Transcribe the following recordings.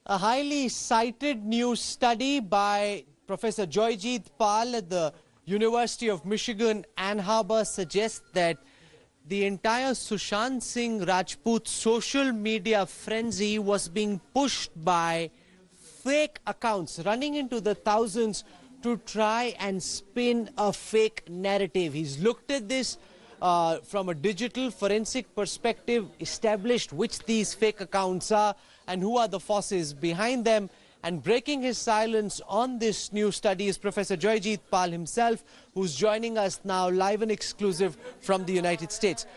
A highly cited new study by Professor Joyojeet at the University of Michigan, Ann Arbor suggests that the entire Sushant Singh Rajput social media frenzy was being pushed by fake accounts running into the thousands to try and spin a fake narrative. He's looked at this from a digital forensic perspective, established which these fake accounts are and who are the forces behind them. And breaking his silence on this new study is Professor Joyojeet himself, who's joining us now live and exclusive from the United States.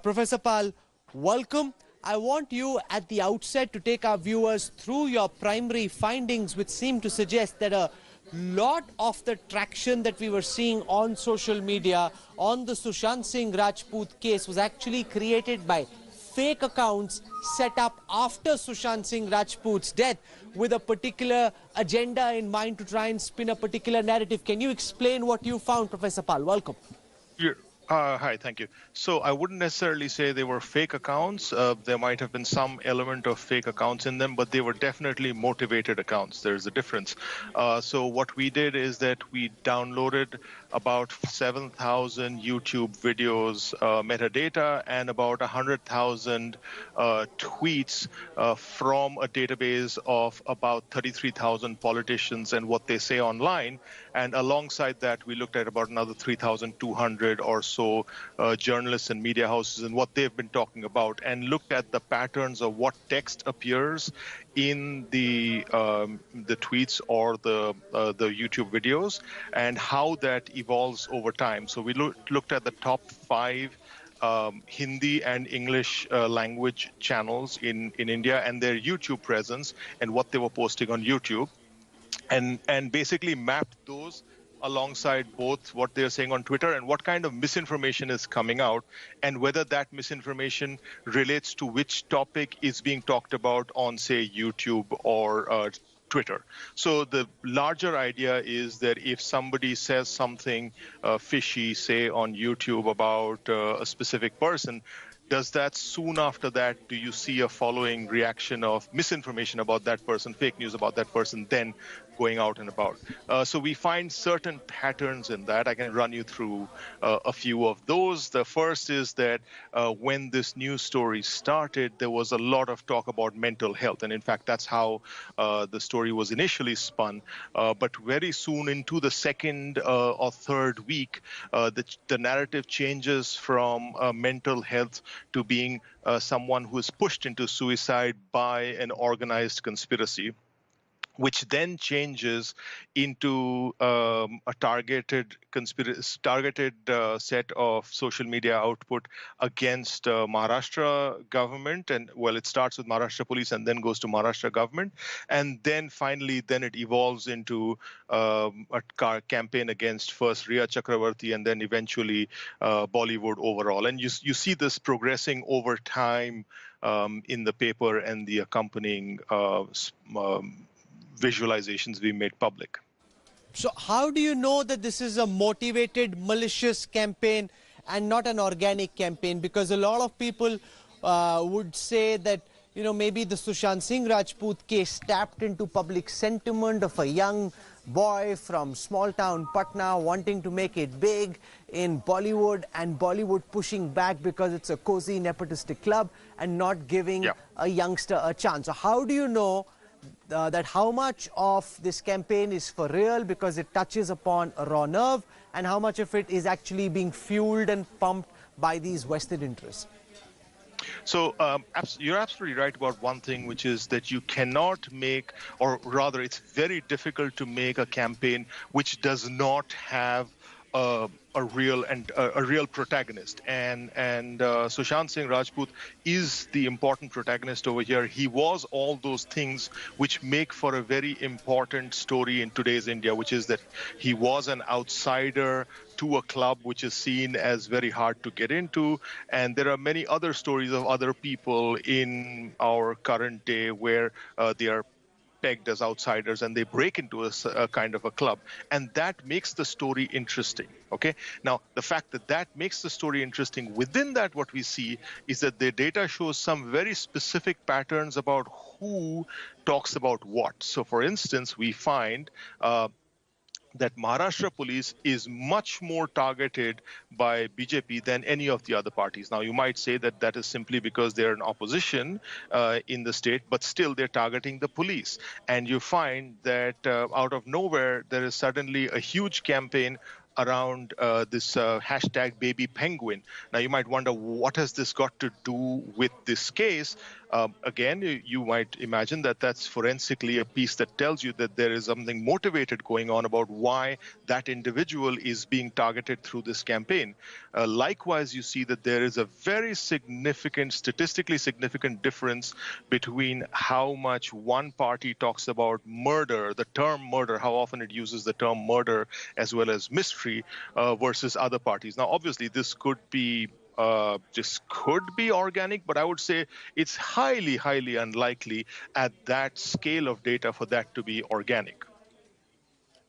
Professor Pal, welcome. I want you at the outset to take our viewers through your primary findings, which seem to suggest that a lot of the traction that we were seeing on social media on the Sushant Singh Rajput case was actually created by fake accounts set up after Sushant Singh Rajput's death with a particular agenda in mind to try and spin a particular narrative. Can you explain what you found, Professor Pal? Welcome. Hi, thank you. So I wouldn't necessarily say they were fake accounts. There might have been some element of fake accounts in them, but they were definitely motivated accounts. There's a difference. So what we did is that we downloaded about 7,000 YouTube videos, metadata, and about 100,000 tweets from a database of about 33,000 politicians and what they say online. And alongside that, we looked at about another 3,200 or so journalists and media houses and what they've been talking about, and looked at the patterns of what text appears in the tweets or the YouTube videos and how that evolves over time. So we looked at the top 5 Hindi and English language channels in India and their YouTube presence and what they were posting on YouTube, and basically mapped those alongside both what they're saying on Twitter and what kind of misinformation is coming out, and whether that misinformation relates to which topic is being talked about on, say, YouTube or Twitter. So the larger idea is that if somebody says something fishy, say on YouTube about a specific person, does that soon after that, do you see a following reaction of misinformation about that person, fake news about that person, then going out and about? So we find certain patterns in that. I can run you through a few of those. The first is that when this news story started, there was a lot of talk about mental health. And in fact, that's how the story was initially spun. But very soon into the second or third week, the narrative changes from mental health to being someone who is pushed into suicide by an organized conspiracy, which then changes into a targeted set of social media output against Maharashtra government. And well, it starts with Maharashtra police and then goes to Maharashtra government. And then finally, then it evolves into a campaign against first Riya Chakravarti and then eventually Bollywood overall. And you see this progressing over time in the paper and the accompanying visualizations we made public. So how do you know that this is a motivated, malicious campaign and not an organic campaign? Because a lot of people would say that, you know, maybe the Sushant Singh Rajput case tapped into public sentiment of a young boy from small town Patna wanting to make it big in Bollywood, and Bollywood pushing back because it's a cozy nepotistic club and not giving a youngster a chance. So how do you know that how much of this campaign is for real because it touches upon a raw nerve, and how much of it is actually being fueled and pumped by these vested interests? So you're absolutely right about one thing, which is that you cannot make, or rather it's very difficult to make a campaign which does not have a real protagonist, and Sushant Singh Rajput is the important protagonist over here. He was all those things which make for a very important story in today's India, which is that he was an outsider to a club which is seen as very hard to get into. And there are many other stories of other people in our current day where they are pegged as outsiders and they break into a kind of a club. And that makes the story interesting. Okay. Now, the fact that that makes the story interesting, within that, what we see is that the data shows some very specific patterns about who talks about what. So, for instance, we find that Maharashtra police is much more targeted by BJP than any of the other parties. Now, you might say that that is simply because they're in opposition in the state, but still they're targeting the police. And you find that out of nowhere, there is suddenly a huge campaign around this hashtag baby penguin. Now, you might wonder, what has this got to do with this case? Again, you might imagine that that's forensically a piece that tells you that there is something motivated going on about why that individual is being targeted through this campaign. Likewise, you see that there is a very significant, statistically significant difference between how much one party talks about murder, the term murder, how often it uses the term murder as well as mystery versus other parties. Now, obviously, this could be organic, but I would say it's highly, highly unlikely at that scale of data for that to be organic.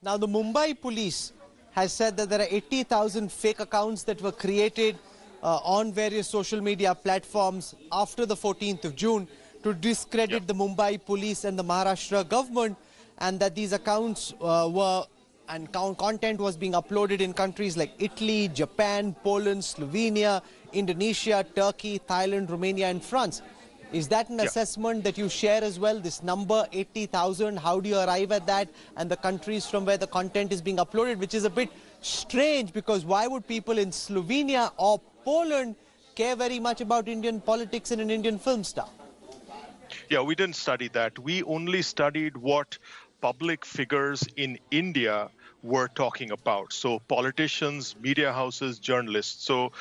Now, the Mumbai police has said that there are 80,000 fake accounts that were created on various social media platforms after the 14th of June to discredit the Mumbai police and the Maharashtra government, and that these accounts content was being uploaded in countries like Italy, Japan, Poland, Slovenia, Indonesia, Turkey, Thailand, Romania, and France. Is that an assessment that you share as well, this number 80,000? How do you arrive at that, and the countries from where the content is being uploaded, which is a bit strange, because why would people in Slovenia or Poland care very much about Indian politics and an Indian film star? Yeah, we didn't study that. We only studied what public figures in India were talking about. So politicians, media houses, journalists. So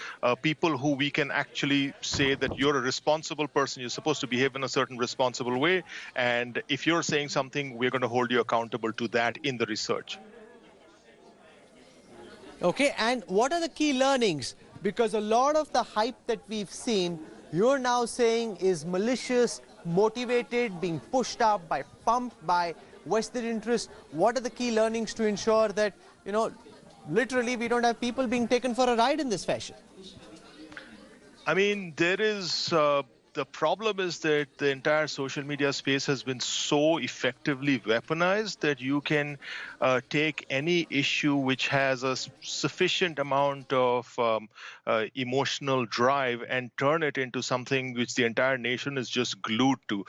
people who we can actually say that you're a responsible person, you're supposed to behave in a certain responsible way. And if you're saying something, we're going to hold you accountable to that in the research. Okay, and what are the key learnings? Because a lot of the hype that we've seen, you're now saying is malicious, motivated, being pushed up by, pumped by vested interest. What are the key learnings to ensure that, you know, literally we don't have people being taken for a ride in this fashion? I mean, there is the problem is that the entire social media space has been so effectively weaponized that you can take any issue which has a sufficient amount of emotional drive and turn it into something which the entire nation is just glued to.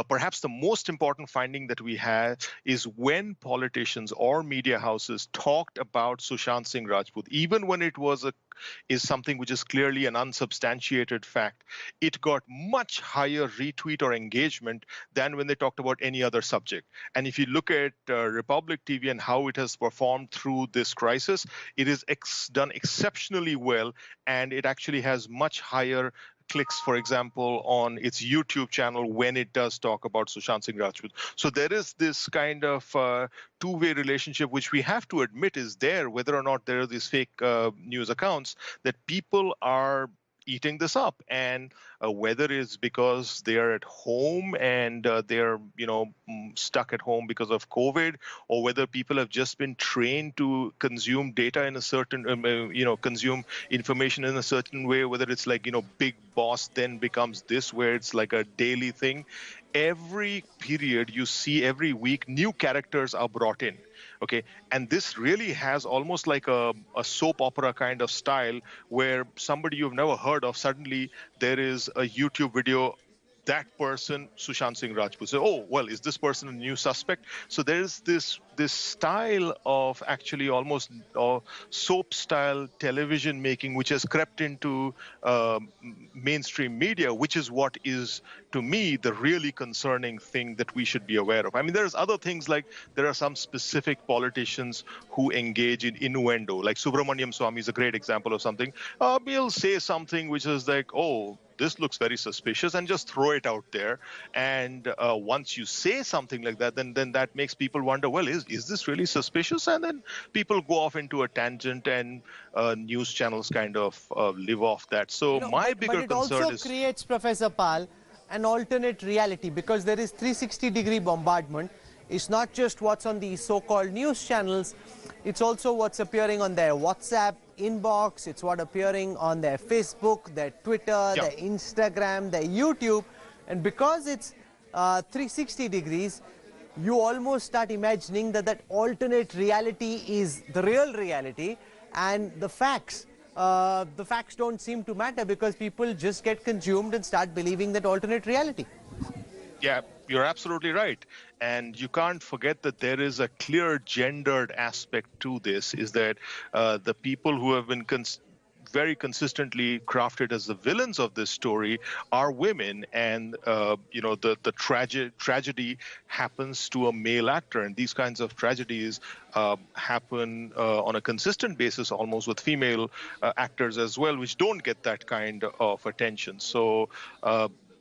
Perhaps the most important finding that we have is when politicians or media houses talked about Sushant Singh Rajput, even when it was is something which is clearly an unsubstantiated fact, it got much higher retweet or engagement than when they talked about any other subject. And if you look at Republic TV and how it has performed through this crisis, it is done exceptionally well, and it actually has much higher clicks, for example, on its YouTube channel when it does talk about Sushant Singh Rajput. So there is this kind of two-way relationship, which we have to admit is there, whether or not there are these fake news accounts, that people are eating this up, and whether it's because they are at home and they're stuck at home because of COVID, or whether people have just been trained to consume data in a certain consume information in a certain way, whether it's like big boss then becomes this, where it's like a daily thing. Every period you see, every week, new characters are brought in. Okay, and this really has almost like a soap opera kind of style, where somebody you've never heard of, suddenly there is a YouTube video, that person, Sushant Singh Rajput. So, oh, well, is this person a new suspect? So there's this style of actually almost soap style television making, which has crept into mainstream media, which is what is, to me, the really concerning thing that we should be aware of. I mean, there's other things, like there are some specific politicians who engage in innuendo, like Subramaniam Swamy is a great example of something. He'll say something which is like, oh, this looks very suspicious, and just throw it out there. And once you say something like that, then that makes people wonder, well, is this really suspicious? And then people go off into a tangent, and news channels kind of live off that. So my bigger concern is... But it also creates, Professor Pal, an alternate reality, because there is 360-degree bombardment. It's not just what's on the so-called news channels, it's also what's appearing on their WhatsApp inbox, it's what appearing on their Facebook, their Twitter, their Instagram, their YouTube. And because it's 360 degrees, you almost start imagining that that alternate reality is the real reality, and the facts don't seem to matter because people just get consumed and start believing that alternate reality. Yeah, you're absolutely right. And you can't forget that there is a clear gendered aspect to this, is that the people who have been very consistently crafted as the villains of this story are women, and the tragedy happens to a male actor, and these kinds of tragedies happen on a consistent basis almost with female actors as well, which don't get that kind of attention. So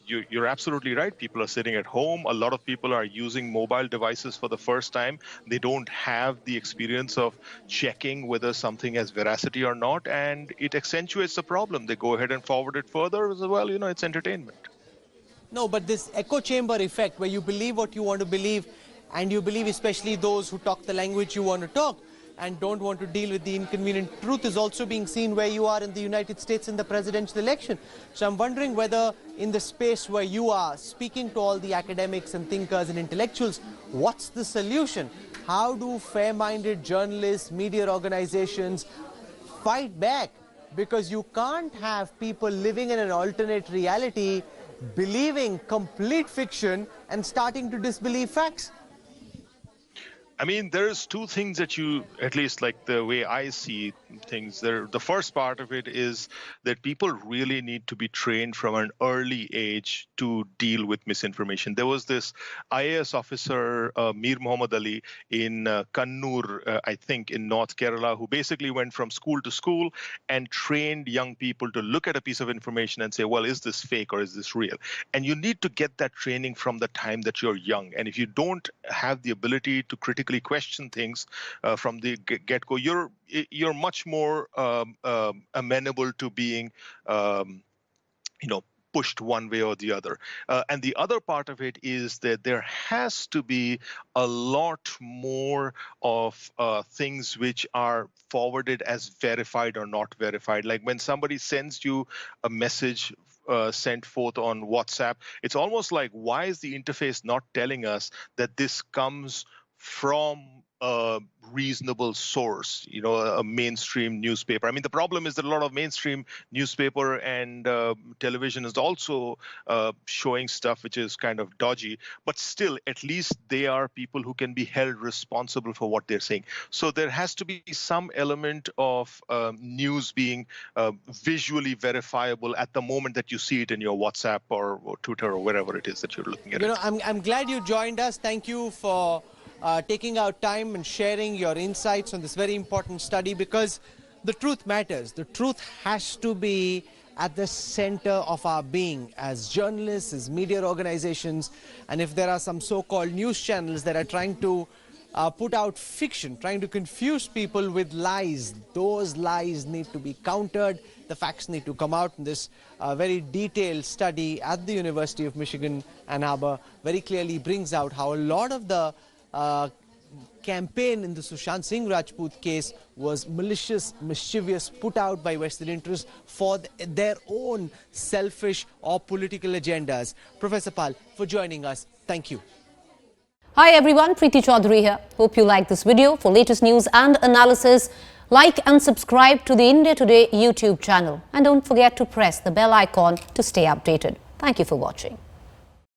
you're absolutely right. People are sitting at home. A lot of people are using mobile devices for the first time. They don't have the experience of checking whether something has veracity or not, and it accentuates the problem. They go ahead and forward it further as well. It's entertainment. No, but this echo chamber effect where you believe what you want to believe, and you believe especially those who talk the language you want to talk and don't want to deal with the inconvenient truth, is also being seen where you are in the United States in the presidential election. So I'm wondering whether in the space where you are speaking to all the academics and thinkers and intellectuals, what's the solution? How do fair-minded journalists, media organizations fight back? Because you can't have people living in an alternate reality, believing complete fiction and starting to disbelieve facts. I mean, there's two things that you, at least like the way I see things, the first part of it is that people really need to be trained from an early age to deal with misinformation. There was this IAS officer, Mir Muhammad Ali, in Kannur, I think, in North Kerala, who basically went from school to school and trained young people to look at a piece of information and say, well, is this fake or is this real? And you need to get that training from the time that you're young. And if you don't have the ability to critically question things from the get-go, you're much more amenable to being pushed one way or the other. And the other part of it is that there has to be a lot more of things which are forwarded as verified or not verified. Like when somebody sends you a message sent forth on WhatsApp, it's almost like, why is the interface not telling us that this comes from a reasonable source, a mainstream newspaper? I mean, the problem is that a lot of mainstream newspaper and television is also showing stuff which is kind of dodgy, but still, at least they are people who can be held responsible for what they're saying. So there has to be some element of news being visually verifiable at the moment that you see it in your WhatsApp or Twitter or wherever it is that you're looking at it. I'm glad you joined us. Thank you for taking out time and sharing your insights on this very important study, because the truth matters. The truth has to be at the center of our being as journalists, as media organizations. And if there are some so-called news channels that are trying to put out fiction, trying to confuse people with lies, those lies need to be countered. The facts need to come out. In this very detailed study at the University of Michigan, Ann Arbor, very clearly brings out how a lot of the campaign in the Sushant Singh Rajput case was malicious, mischievous, put out by Western interests for their own selfish or political agendas. Professor Pal, for joining us, thank you. Hi everyone, Preeti Chaudhary here. Hope you like this video. For latest news and analysis, like and subscribe to the India Today YouTube channel. And don't forget to press the bell icon to stay updated. Thank you for watching.